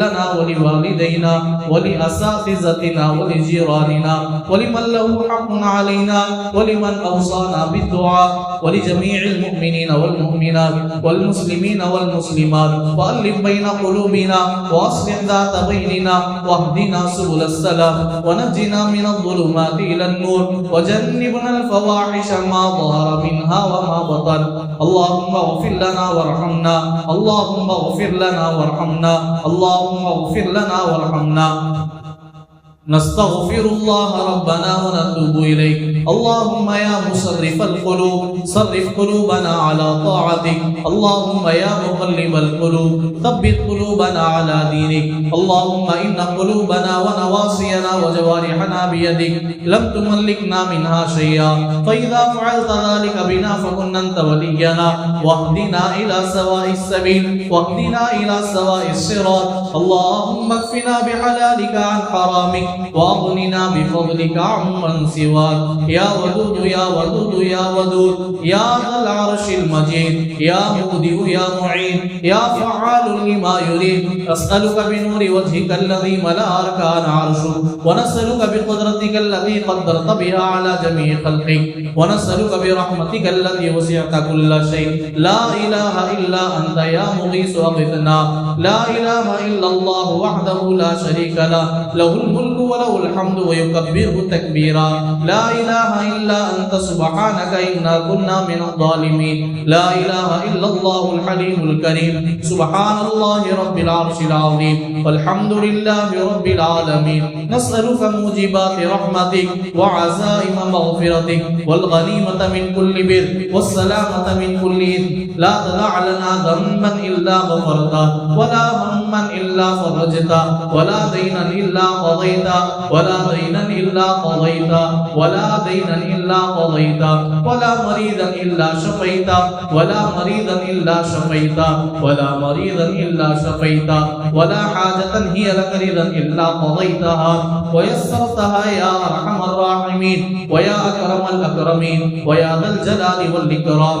لنا ولوالدينا ولأساتذتنا ولجيراننا ولمن له حق علينا ولمن أوصانا بالدعاء ولجميع المؤمنين والمؤمنات والمسلمين والمسلمات وألف بين قلوبنا وأصلح ذات بيننا واهدنا سبل السلام ونجنا من الظلمات إلى النور وجنبنا الفواحش ما ظهر منها وما بطن. اللهم اغفر لنا وارحمنا، اللهم اغفر لنا وارحمنا، اللهم اغفر لنا وارحمنا. نستغفر الله ربنا ونتوب إليك. اللهم يا مصرف القلوب صرف قلوبنا على طاعتك. اللهم يا مقلب القلوب ثبت قلوبنا على دينك. اللهم إن قلوبنا ونواصينا وجوارحنا بيدك، لم تملكنا منها شيئا، فإذا فعلت ذلك بنا فكن أنت ولينا واهدنا إلى سواء السبيل واهدنا إلى سواء الصراط. اللهم اكفنا بحلالك عن حرامك وأغننا بفضلك عمن سواك. يا ودود يا ودود يا ودود يا ذا العرش المجيد، يا مبدئ يا معين، يا فعال لما يريد. أسألك بنور وجهك الذي ملأ أركان عرشك، ونسألك بقدرتك التي قدرت بها على جميع خلقك، ونسألك برحمتك التي وسعت كل شيء. لا إله إلا أنت يا مغيث أغثنا. لا إله إلا الله وحده لا شريك له، له الملك وله الحمد ويكبره تكبيرا. لا إله إلا أنت سبحانك إنا كنا من الظالمين. لا إله إلا الله الحليم الكريم. سبحان الله رب العرش العظيم والحمد لله رب العالمين. نسألك موجبات رحمتك وعزائم مغفرتك والغنيمة من كل بر والسلامة من كل إثم. لا تدع لنا ذنبا إلا غفرته، ولا هما إلا فرجته، ولا دينا إلا قضيته، ولا دينا إلا قضيته، ولا دينا إلا قضيته، ولا مريضا إلا شفيته، ولا مريضا إلا شفيته، ولا مريضا إلا شفيته، ولا حاجة هي لك رضا إلا قضيتها ويسرتها يا أرحم الراحمين ويا أكرم الأكرمين ويا ذا الجلال والإكرام.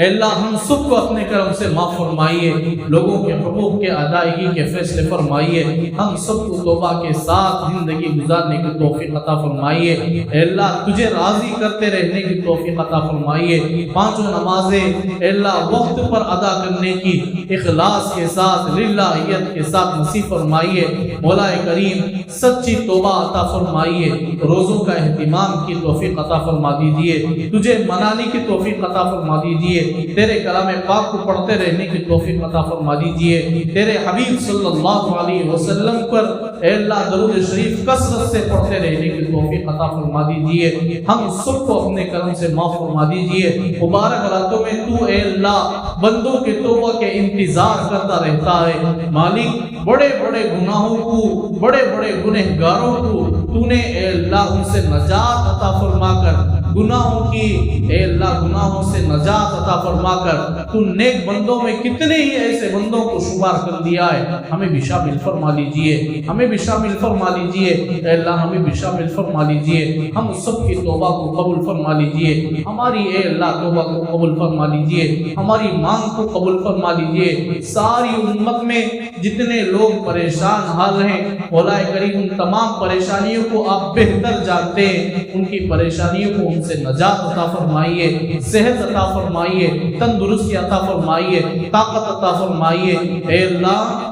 اے اللہ ہم سب کو اپنے کرم سے معاف فرمائیے، لوگوں کے حقوق کے ادائیگی کے فیصلے فرمائیے، ہم سب کو توبہ کے ساتھ زندگی گزارنے کی توفیق عطا فرمائیے، اے اللہ تجھے راضی کرتے رہنے کی توفیق عطا فرمائیے، پانچوں نمازیں اے اللہ وقت پر ادا کرنے کی اخلاص کے ساتھ للہیت کے ساتھ نصیب فرمائیے، مولا کریم سچی توبہ عطا فرمائیے، روزوں کا اہتمام کی توفیق عطا فرما دیجیے، تجھے منانے کی توفیق عطا فرما دیجیے، تیرے کلام پاک کو پڑھتے رہنے کی توفیق عطا فرما دیجیے، تیرے حبیب صلی اللہ علیہ وسلم پر اے اللہ درود شریف کثرت سے پڑھتے رہنے کی توفیق عطا فرما دیجیے، ہم سب کو اپنے کرم سے معاف فرما دیجیے، مبارک راتوں میں تو اے اللہ بندوں کے توبہ کے انتظار کرتا رہتا ہے، مالک بڑے بڑے گناہوں کو، بڑے بڑے گنہگاروں کو تو نے اے اللہ ان سے نجات عطا فرما کر، گناہوں کی اے اللہ گناہوں سے نجات عطا فرما کر تو نیک بندوں میں کتنے ہی ایسے بندوں کو شمار کر دیا ہے، ہمیں بھی شامل فرما لیجئے، ہمیں بھی شامل فرما لیجئے، اے اللہ ہمیں بھی شامل فرما لیجئے، ہم سب کی توبہ کو قبول فرما لیجئے، ہماری اے اللہ توبہ کو قبول فرما لیجئے، ہماری مانگ کو قبول فرما لیجئے، ساری امت میں جتنے لوگ پریشان حال ہیں مولا کریم ان تمام پریشانیوں کو آپ بہتر جانتے ہیں، ان کی پریشانیوں کو ان سے نجات عطا فرمائیے، صحت عطا فرمائیے، تندرستی عطا فرمائیے، طاقت عطا فرمائیے، اے اللہ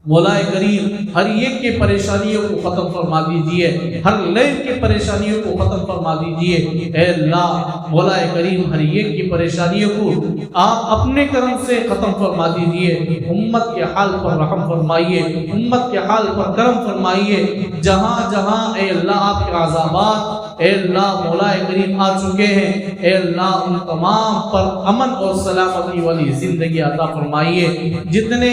مولا کریم ہر ایک کے پریشانیوں کو ختم فرما دیجئے، ہر لیل کے پریشانیوں کو ختم فرما دیجئے، اے اللہ مولا کریم ہر ایک کی پریشانیوں کو آپ اپنے کرم سے ختم فرما دیجئے، امت کے حال پر رحم فرمائیے، امت کے حال پر کرم فرمائیے، جہاں جہاں اے اللہ آپ کے عذابات اے اللہ مولا کریم آ چکے ہیں، اے اللہ ان تمام پر امن اور سلامتی والی زندگی عطا فرمائیے، جتنے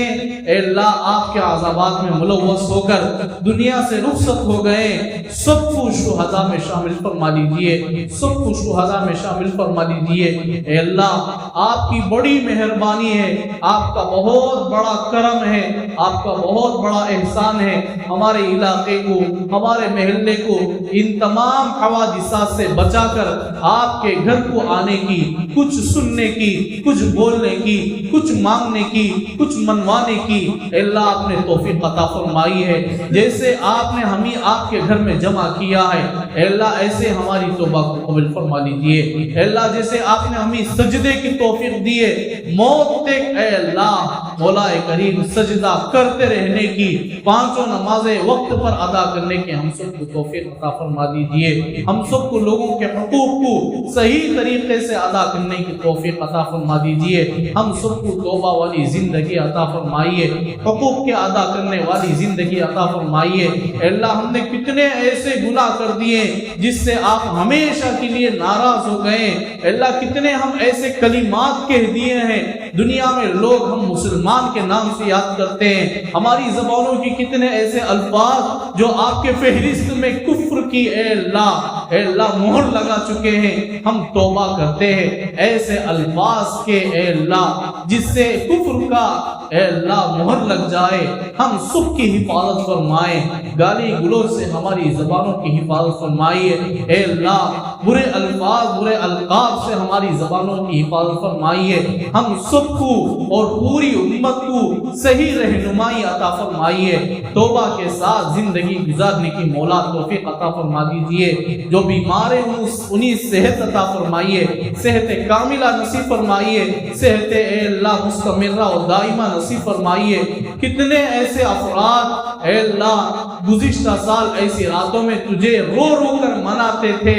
اے اللہ آپ کے عذابات میں ملوث ہو کر دنیا سے رخصت ہو گئے سب کو شہداء میں شامل فرما لیجئے، سب کو شہداء میں شامل فرما لیجئے، اے اللہ آپ کی بڑی مہربانی ہے، آپ کا بہت بڑا کرم ہے، آپ کا بہت بڑا احسان ہے، ہمارے علاقے کو، ہمارے محلے کو ان تمام حوادثات سے بچا کر آپ کے گھر کو آنے کی، کچھ سننے کی، کچھ بولنے کی، کچھ مانگنے کی، کچھ منوانے کی اے اللہ آپ نے توفیق عطا فرمائی ہے، جیسے آپ نے ہمیں آپ کے گھر میں جمع کیا ہے اے اللہ ایسے ہماری توبہ کو قبول فرما لیجئے، اے اللہ جیسے آپ نے ہمیں سجدے کی توفیق دیے موت تک اے اللہ مولا کریم سجدہ کرتے رہنے کی، پانچوں نمازیں وقت پر ادا کرنے کے ہم سب کو توفیق عطا فرما دیجئے، ہم سب کو لوگوں کے حقوق کو صحیح طریقے سے ادا کرنے کی توفیق عطا فرما دیجئے، ہم سب کو توبہ والی زندگی عطا فرمائیے، حقوق کے ادا کرنے والی زندگی عطا فرمائیے، اے اللہ ہم نے کتنے ایسے گناہ کر دیے جس سے آپ ہمیشہ کے لیے ناراض ہو گئے، اے اللہ کتنے ہم ایسے کلمات کہہ دیے ہیں دنیا میں لوگ ہم مسلمان کے نام سے یاد کرتے ہیں، ہماری زبانوں کی کتنے ایسے الفاظ جو آپ کے فہرست میں کفر کی اے اللہ مہر لگا چکے ہیں، ہم توبہ کرتے ہیں ایسے الفاظ کے اے اللہ جس سے کفر کا اے اللہ مہر لگ جائے، ہم سب کی حفاظت فرمائے، گالی گلوچ سے ہماری زبانوں کی حفاظت فرمائیے، اے اللہ برے الفاظ برے القاب سے ہماری زبانوں کی حفاظت فرمائیے، ہم سب کو اور پوری امت کو صحیح رہنمائی عطا فرمائیے، توبہ کے ساتھ زندگی گزارنے کی مولا توفیق عطا فرما دیجئے، جو بیمار ہیں انہیں صحت عطا فرمائیے، صحت کاملہ نصیب فرمائیے، صحت اے اللہ مستمرہ اور دائمہ نصیب فرمائیے، کتنے ایسے افراد اے اللہ گزشتہ سال ایسی راتوں میں تجھے رو رو کر مناتے تھے،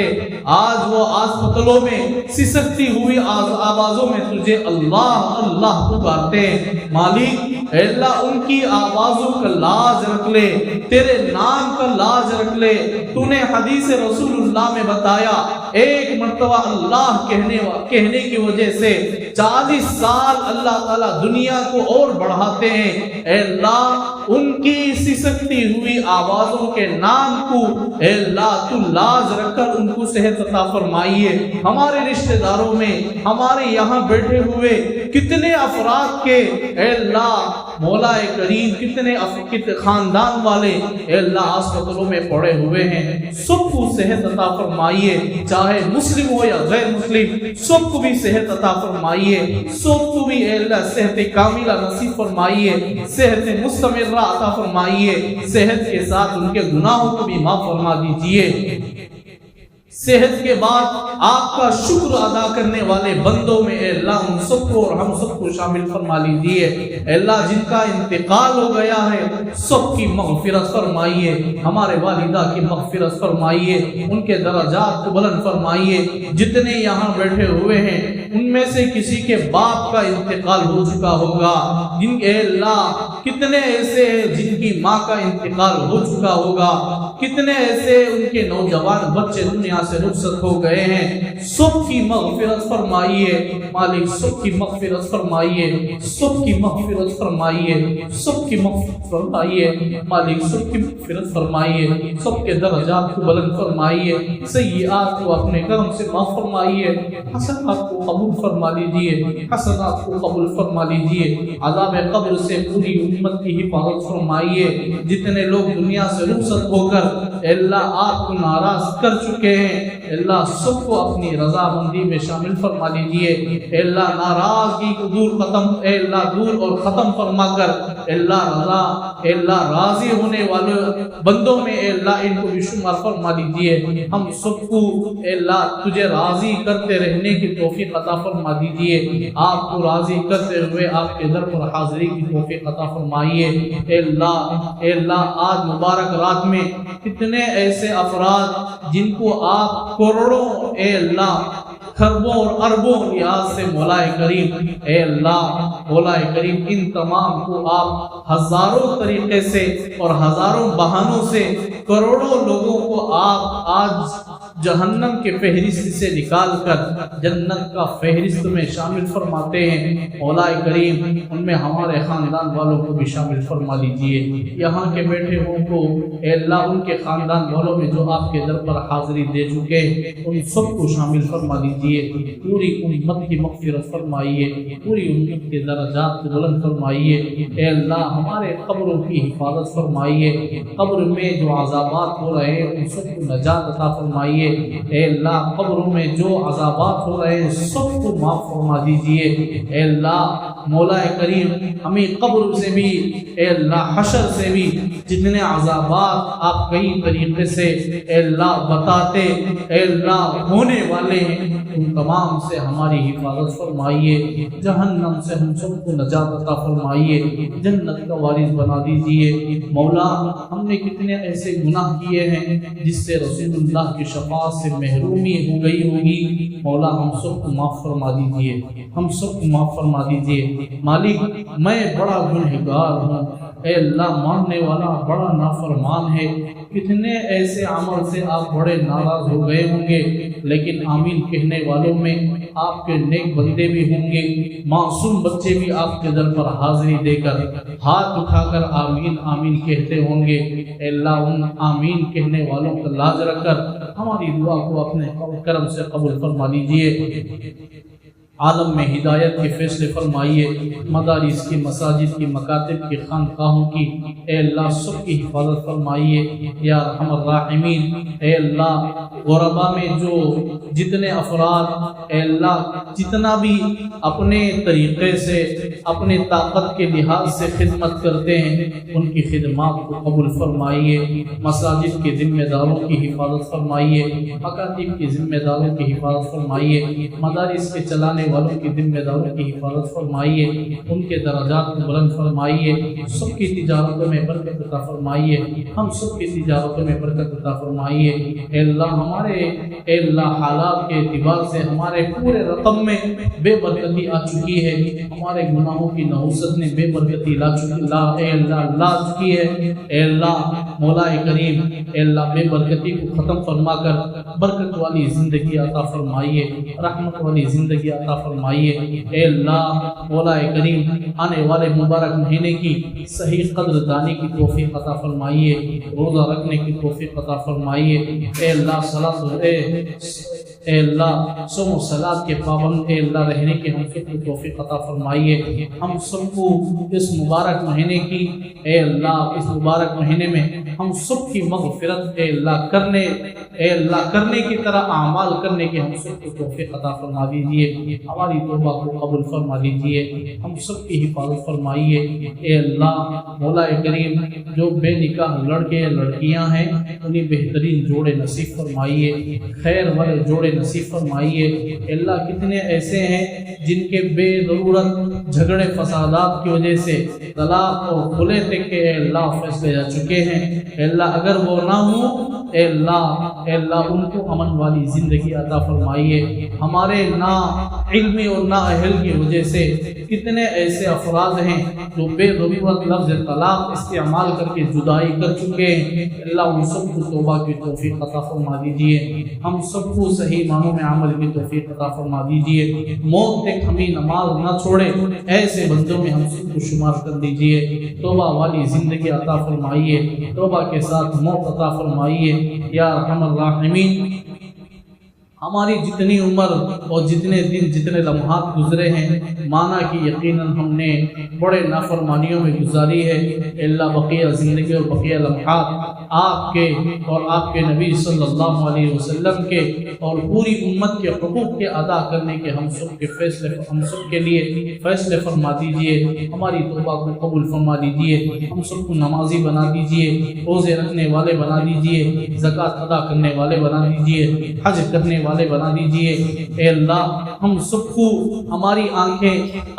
آج وہ ہسپتالوں میں سسکتی ہوئی آوازوں میں تجھے اللہ اللہ پکارتے ہیں، مالک اے اللہ ان کی آوازوں کا لاز رکھ لے، تیرے نام کا لاز رکھ لے، تو نے حدیث رسول اللہ میں بتایا ایک مرتبہ اللہ کہنے کی وجہ سے 40 سال اللہ تعالیٰ دنیا کو اور اور بڑھاتے ہیں، اے اللہ ان کی سسکتی ہوئی آوازوں کے نام کو اے اللہ تو لاز رکھ کر ان کو صحت عطا فرمائیے۔ ہمارے رشتہ داروں میں، ہمارے یہاں بیٹھے ہوئے کتنے افراد کے اے اللہ مولا کریم کتنے خاندان والے اے اللہ ہسپتالوں میں پڑے ہوئے ہیں، سب کو صحت عطا فرمائیے، چاہے مسلم ہو یا غیر مسلم، سب کو بھی صحت عطا فرمائیے، سب کو بھی اے اللہ صحت کاملہ نصیب فرمائیے، صحت مستمرہ عطا فرمائیے، صحت کے ساتھ ان کے گناہوں کو بھی معاف فرما دیجیے۔ صحت کے بعد آپ کا شکر ادا کرنے والے بندوں میں اے اللہ ان سب کو اور ہم سب کو شامل فرما لیجیے۔ اے اللہ جن کا انتقال ہو گیا ہے سب کی مغفرت فرمائیے، ہمارے والدہ کی مغفرت فرمائیے، ان کے درجات کو بلند فرمائیے۔ جتنے یہاں بیٹھے ہوئے ہیں ان میں سے کسی کے باپ کا انتقال ہو چکا ہوگا، جن اے اللہ کتنے ایسے ہیں جن کی ماں کا انتقال ہو چکا ہوگا، کتنے ایسے ان کے نوجوان بچے دنیا سے رخصت ہو گئے ہیں، سب کی مغفرت فرمائیے مالک، سب کی مغفرت فرمائیے، سب کی مغفرت فرمائیے، سب کی مغفرت فرمائیے مالک، سب کی مغفرت فرمائیے، سب کے درجات کو بلند فرمائیے، سیئات کو اپنے کرم سے معاف فرمائیے، حسنات کو قبول فرما لیجیے، حسنات کو قبول فرما لیجیے، عذاب قبر سے پوری امت کی حفاظت فرمائیے۔ جتنے لوگ دنیا سے رخصت ہو کر اے اللہ آپ کو ناراض کر چکے ہیں اے اللہ سب کو اپنی رضا مندی میں شامل فرما لیجیے۔ اے اللہ ناراضگی کو اے اللہ دور اور ختم فرما کر اے اللہ رضا اے اللہ راضی ہونے والے بندوں میں اے اللہ ان کو بھی شمار فرما لیجیے۔ ہم سب کو اے اللہ تجھے راضی کرتے رہنے کی توفیق عطا فرما دیجیے، آپ کو راضی کرتے ہوئے آپ کے در پر حاضری کی توفیق عطا فرمائیے۔ اے اللہ آج مبارک رات میں کتنے ایسے افراد جن کو آپ کروڑوں اے اللہ خربوں اور اربوں نیاز سے مولا کریم اے اللہ مولا کریم ان تمام کو آپ ہزاروں طریقے سے اور ہزاروں بہانوں سے کروڑوں لوگوں کو آپ آج جہنم کے فہرست سے نکال کر جنت کا فہرست میں شامل فرماتے ہیں۔ مولا کریم ان میں ہمارے خاندان والوں کو بھی شامل فرما لیجئے، یہاں کے بیٹھے ہوں کو اے اللہ ان کے خاندان والوں میں جو آپ کے در پر حاضری دے چکے ان سب کو شامل فرما لیجئے، پوری امت کی مغفرت فرمائیے، پوری امت کے درجات کو بلند فرمائیے۔ اے اللہ ہمارے قبروں کی حفاظت فرمائیے، قبر میں جو عذابات ہو رہے ہیں ان سب کو نجات عطا فرمائیے۔ اے اللہ قبروں میں جو عذابات ہو رہے ہیں سب کو معاف فرما دیجئے۔ اے اللہ مولا کریم ہمیں قبر سے بھی اے اللہ حشر سے بھی جتنے عذابات آپ کئی طریقے سے اے اللہ بتاتے اے اللہ ہونے والے ہیں ان تمام سے ہماری حفاظت فرمائیے، جہنم سے ہم سب کو نجات عطا فرمائیے، جنت کا وارث بنا دیجئے۔ مولا ہم نے کتنے ایسے گناہ کیے ہیں جس سے رسول اللہ کی شفاعت سے محرومی ہو گئی ہوگی، مولا ہم سب کو معاف فرما دیجئے، ہم سب کو معاف فرما دیجئے۔ مالک میں بڑا گنہگار ہوں، اے اللہ ماننے والا بڑا نافرمان ہے، کتنے ایسے عمل سے آپ بڑے ناراض ہو گئے ہوں گے، لیکن آمین کہنے والوں میں آپ کے نیک بندے بھی ہوں گے، معصوم بچے بھی آپ کے در پر حاضری دے کر ہاتھ اٹھا کر آمین آمین کہتے ہوں گے۔ اے اللہ ان آمین کہنے والوں کا لاج رکھ کر ہماری دعا کو اپنے کرم سے قبول فرما لیجئے۔ عالم میں ہدایت کے فیصلے فرمائیے، مدارس کی، مساجد کی، مکاتب کی، خانقاہوں کی اے اللہ سب کی حفاظت فرمائیے یا ارحم الراحمین۔ اے اللہ غربا میں جو جتنے افراد اے اللہ جتنا بھی اپنے طریقے سے اپنے طاقت کے لحاظ سے خدمت کرتے ہیں ان کی خدمات کو قبول فرمائیے، مساجد کے ذمہ داروں کی حفاظت فرمائیے، مکاتب کے ذمہ داروں کی حفاظت فرمائیے، مدارس کے چلانے والوں کی ذمہ داروں کی حفاظت فرمائیے، ان کے درجات کو بلند فرمائیے، سب کی تجارتوں میں برکت عطا فرمائیے، ہم سب کی تجارتوں میں برکت عطا فرمائیے۔ اے اللہ ہمارے اے اللہ حالات کے اعتبار سے ہمارے پورے رقم میں بے برکتی آ چکی ہے، ہمارے گناہوں کی نحوست نے بے برکتی اے اللہ لا چکی ہے۔ اے اللہ مولا کریم اے اللہ بے برکتی کو ختم فرما کر برکت والی زندگی عطا فرمائیے، رحمت والی زندگی عطا فرمائیے۔ اے اللہ مولا کریم آنے والے مبارک مہینے کی صحیح قدر دانی کی توفیق عطا فرمائیے، روزہ رکھنے کی توفیق عطا فرمائیے۔ اے اللہ اے اللہ صوم و صلات کے پابند اے اللہ رہنے کی ہم سب کو توفیق عطا فرمائیے۔ ہم سب کو اس مبارک مہینے کی اے اللہ اس مبارک مہینے میں ہم سب کی مغفرت اے اللہ کرنے کی طرح اعمال کرنے کی ہم سب کو توفیق عطا فرما دیجیے، ہماری توبہ کو قبول فرما دیجیے، ہم سب کی حفاظت فرمائیے۔ اے اللہ مولا کریم جو بے نکاح لڑکے لڑکیاں ہیں انہیں بہترین جوڑے نصیب فرمائیے، خیر والے جوڑے نصیب فرمائیے۔ اللہ کتنے ایسے ہیں جن کے بے ضرورت جھگڑے فسادات کی وجہ سے طلاق اور کھلے تک کے اے اللہ فیصلے جا چکے ہیں، اے اللہ اگر وہ نہ ہوں اے اللہ ان کو امن والی زندگی عطا فرمائیے۔ ہمارے نا علمی اور نا اہل کی وجہ سے کتنے ایسے افراد ہیں جو بے ضرورت لفظ طلاق استعمال کر کے جدائی کر چکے ہیں، اللہ ان سب کو توبہ کی توفیق عطا فرما دیجیے، ہم سب کو صحیح معنوں میں عمل کی توفیق عطا فرما دیجیے، موت تک ہمیں نماز نہ چھوڑے ایسے بندوں میں ہم سب کو شمار کر دیجیے، توبہ والی زندگی عطا فرمائیے، توبہ کے ساتھ موت عطا فرمائیے یا ارحم الراحمین۔ ہماری جتنی عمر اور جتنے دن جتنے لمحات گزرے ہیں مانا کہ یقیناً ہم نے بڑے نافرمانیوں میں گزاری ہے، اللہ بقیہ زندگی اور بقیہ لمحات آپ کے اور آپ کے نبی صلی اللہ علیہ وسلم کے اور پوری امت کے حقوق کے ادا کرنے کے ہم سب کے لیے فیصلے فرما دیجئے، ہماری توبہ کو قبول فرما دیجئے، ہم سب کو نمازی بنا دیجئے، روزے رکھنے والے بنا دیجئے، زکوٰۃ ادا کرنے والے بنا دیجئے، حج کرنے والے بنا دیجئے۔ اے اللہ ہم سب کو ہماری آنکھیں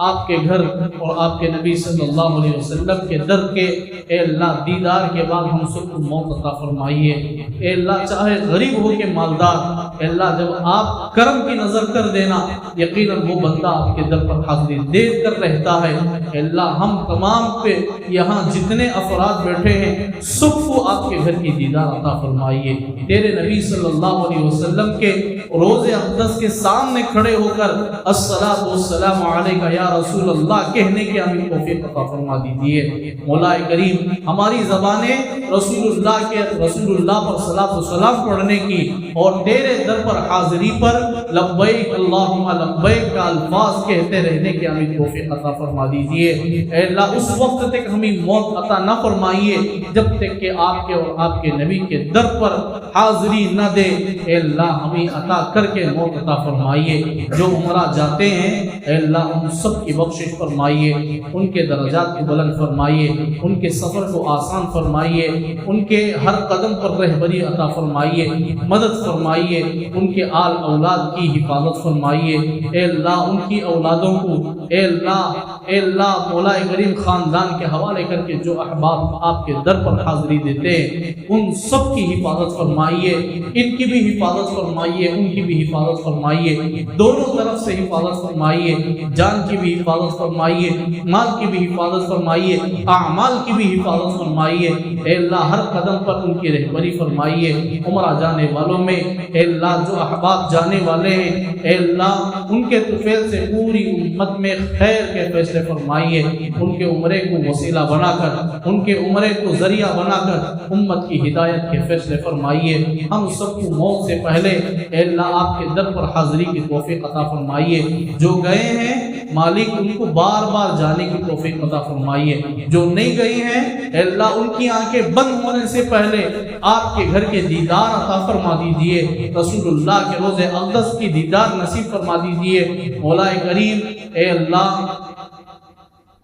آپ کے گھر اور آپ کے نبی صلی اللہ علیہ وسلم کے در کے اے اللہ دیدار کے بعد ہم سب کو موت عطا فرمائیے۔ اے اللہ چاہے غریب ہو کے مالدار، اے اللہ جب آپ کرم کی نظر کر دینا یقیناً وہ بندہ آپ کے در پر حاضری دے کر رہتا ہے۔ اے اللہ ہم تمام پہ یہاں جتنے افراد بیٹھے ہیں سب کو آپ کے گھر کی دیدار عطا فرمائیے، تیرے نبی صلی اللہ علیہ وسلم کے روزے اقدس کے سامنے کھڑے ہو کر الصلاۃ والسلام علیک یا رسول اللہ کہنے کی ہمیں توفیق عطا فرما دیجیے۔ مولا کریم ہماری زبانیں رسول اللہ پر صلاۃ و سلام پڑھنے کی اور تیرے در پر حاضری پر لبیک اللہم لبیک کا الفاظ کہتے رہنے کی ہمیں توفیق عطا فرما دیجیے۔ اے اللہ اس وقت تک ہمیں موت عطا نہ فرمائیے جب تک کہ آپ کے اور آپ کے نبی کے در پر حاضری نہ دے۔ اے اللہ ہمیں عطا کر کے موت عطا فرمائیے۔ جو عمرہ جاتے ہیں اے اللہ ان سب کی بخشش فرمائیے، ان کے درجات کو بلند فرمائیے، ان کے سفر کو آسان فرمائیے، ان کے ہر قدم پر رہبری عطا فرمائیے، مدد فرمائیے، ان کے آل اولاد کی حفاظت فرمائیے۔ اے اللہ ان کی اولادوں کو اے اللہ مولا کریم خاندان کے حوالے کر کے جو احباب آپ کے در پر حاضری دیتے ہیں ان سب کی حفاظت فرمائیے، ان کی بھی حفاظت فرمائیے، ان کی بھی حفاظت فرمائیے، دونوں طرف سے حفاظت فرمائیے، جان کی بھی حفاظت فرمائیے، مال کی بھی حفاظت فرمائیے، اعمال کی بھی حفاظت فرمائیے۔ اے اللہ ہر قدم پر ان کی رہبری فرمائیے۔ عمرہ جانے والوں میں اے اللہ جو احباب جانے والے ہیں اے اللہ ان کے طفیل سے پوری امت میں خیر کے فیصلے فرمائیے، ان کے عمرے کو وسیلہ بنا کر، ان کے عمرے کو ذریعہ بنا کر امت کی ہدایت کے فیصلے فرمائیے۔ ہم سب کو موت سے پہلے اے اللہ آپ کے در پر حاضری کی توفیق عطا فرمائیے۔ جو گئے ہیں مالک ان کو بار بار جانے کی توفیق عطا فرمائیے، جو نہیں گئی ہیں اے اللہ ان کی آنکھیں بند ہونے سے پہلے آپ کے گھر کے دیدار عطا فرما دیجئے، رسول اللہ کے روزے اقدس کی دیدار نصیب فرما دیجئے۔ مولا کریم اے اللہ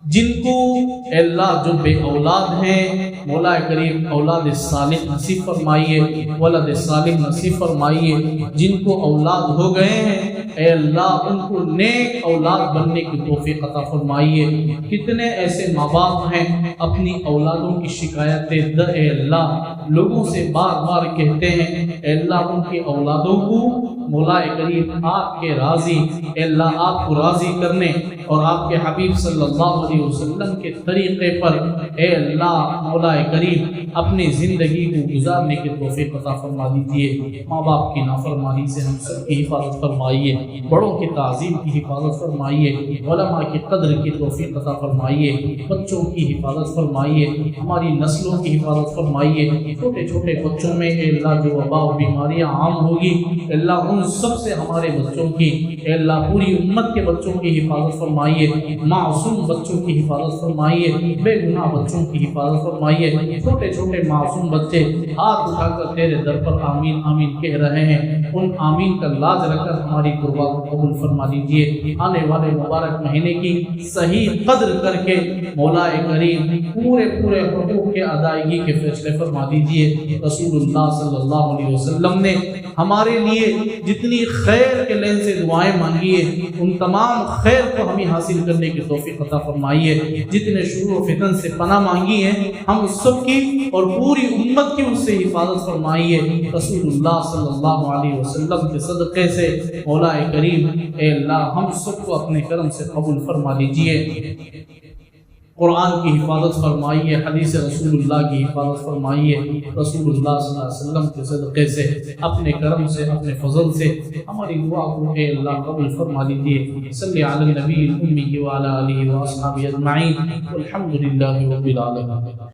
جن کو اے اللہ جو بے اولاد ہیں مولا کریم اولاد صالح نصیب فرمائیے، ولد صالح نصیب فرمائیے، جن کو اولاد ہو گئے ہیں اے اللہ ان کو نیک اولاد بننے کی توفیق عطا فرمائیے۔ کتنے ایسے ماں باپ ہیں اپنی اولادوں کی شکایتیں اے اللہ لوگوں سے بار بار کہتے ہیں، اے اللہ ان کی اولادوں کو مولا کریم آپ کے راضی، اے اللہ آپ کو راضی کرنے اور آپ کے حبیب صلی اللہ علیہ وسلم کے طریقے پر اے اللہ مولا کریم اپنی زندگی کو گزارنے کی توفیق عطا فرما دیجیے۔ ماں باپ کی نافرمانی سے ہم سب کی حفاظت فرمائیے، بڑوں کی تعظیم کی حفاظت فرمائیے، علماء کی قدر کی توفیق عطا فرمائیے، بچوں کی حفاظت فرمائیے، ہماری نسلوں کی حفاظت فرمائیے۔ چھوٹے چھوٹے بچوں میں اے اللہ جو وبا و بیماریاں عام ہوگی اے اللہ ان سب سے ہمارے بچوں کی اے اللہ پوری امت کے بچوں کی حفاظت فرمائیے، معصوم بچوں کی حفاظت فرمائیے، بے گناہ بچوں کی حفاظت فرمائیے۔ چھوٹے چھوٹے معصوم بچے ہاتھ اٹھا کر تیرے در پر آمین آمین کہہ رہے ہیں، ان آمین کا لاج رکھ کر ہماری دعا کو قبول فرما دیجیے۔ آنے والے مبارک مہینے کی صحیح قدر کر کے مولا کریم پورے حقوق کے ادائیگی کے فیصلے فرما دیجیے۔ رسول اللہ صلی اللہ علیہ وسلم نے ہمارے لیے جتنی خیر کے لین سے دعائیں مانگی ہے ان تمام خیر کو ہمیں حاصل کرنے کی توفیق عطا فرمائیے۔ جتنے شرور و فتن سے پناہ مانگی ہے ہم اس سب کی اور پوری امت کی اس سے حفاظت فرمائیے۔ رسول اللہ صلی اللہ علیہ وسلم کے صدقے سے مولا کریم اے اللہ ہم سب کو اپنے کرم سے قبول فرما لیجیے۔ قرآن کی حفاظت فرمائیے، حدیث رسول اللہ کی حفاظت فرمائیے۔ رسول اللہ صلی اللہ علیہ وسلم کے صدقے سے اپنے کرم سے اپنے فضل سے ہماری دعا کو اے اللہ قبول فرما لیجیے۔ صلی علی النبی الامی وعلی آلہ واصحابہ اجمعین، والحمد للہ رب العالمین۔